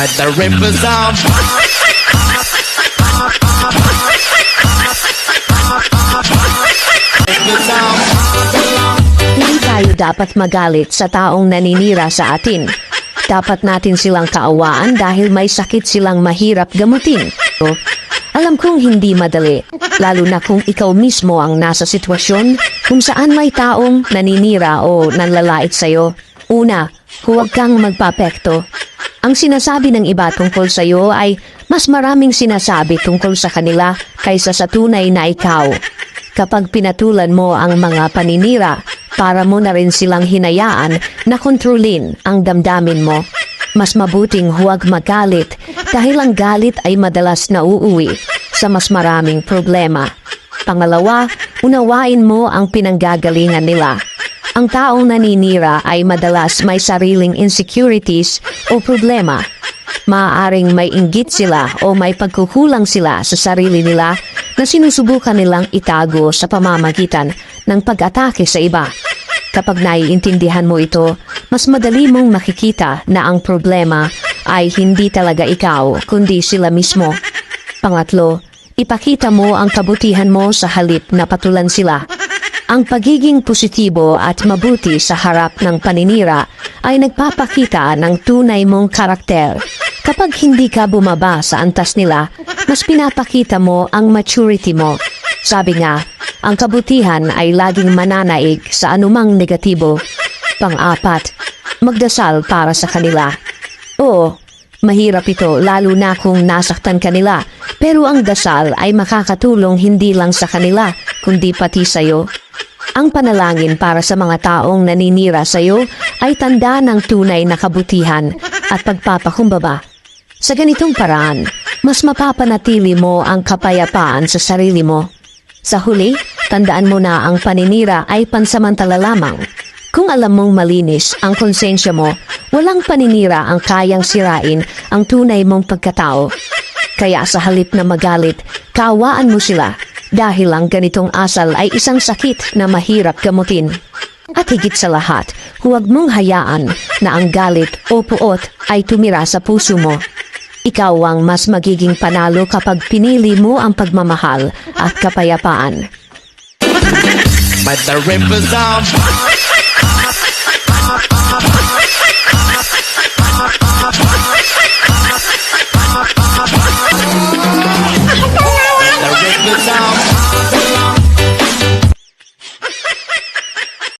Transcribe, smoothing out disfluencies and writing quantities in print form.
But the river's on. Hindi tayo dapat magalit sa taong naninira sa atin. Dapat natin silang kaawaan dahil may sakit silang mahirap gamutin. Alam kong hindi madali, lalo na kung ikaw mismo ang nasa sitwasyon kung saan may taong naninira o nanlalait sa'yo. Una, huwag kang magpapekto. Ang sinasabi ng iba tungkol sa'yo ay mas maraming sinasabi tungkol sa kanila kaysa sa tunay na ikaw. Kapag pinatulan mo ang mga paninira, para mo na rin silang hinayaan na kontrolin ang damdamin mo. Mas mabuting huwag magalit dahil ang galit ay madalas nauuwi sa mas maraming problema. Pangalawa, unawain mo ang pinanggagalingan nila. Ang taong naninira ay madalas may sariling insecurities o problema. Maaaring may inggit sila o may pagkukulang sila sa sarili nila na sinusubukan nilang itago sa pamamagitan ng pag-atake sa iba. Kapag naiintindihan mo ito, mas madali mong makikita na ang problema ay hindi talaga ikaw, kundi sila mismo. Pangatlo, ipakita mo ang kabutihan mo sa halip na patulan sila. Ang pagiging positibo at mabuti sa harap ng paninira ay nagpapakita ng tunay mong karakter. Kapag hindi ka bumaba sa antas nila, mas pinapakita mo ang maturity mo. Sabi nga, ang kabutihan ay laging mananaig sa anumang negatibo. Pang-apat, magdasal para sa kanila. Oo, mahirap ito lalo na kung nasaktan kanila, pero ang dasal ay makakatulong hindi lang sa kanila, kundi pati sa'yo. Ang panalangin para sa mga taong naninira sa'yo ay tanda ng tunay na kabutihan at pagpapakumbaba. Sa ganitong paraan, mas mapapanatili mo ang kapayapaan sa sarili mo. Sa huli, tandaan mo na ang paninira ay pansamantala lamang. Kung alam mong malinis ang konsensya mo, walang paninira ang kayang sirain ang tunay mong pagkatao. Kaya sa halip na magalit, kaawaan mo sila dahil ang ganitong asal ay isang sakit na mahirap gamutin. At higit sa lahat, huwag mong hayaan na ang galit o puot ay tumira sa puso mo. Ikaw ang mas magiging panalo kapag pinili mo ang pagmamahal at kapayapaan. But the river's on.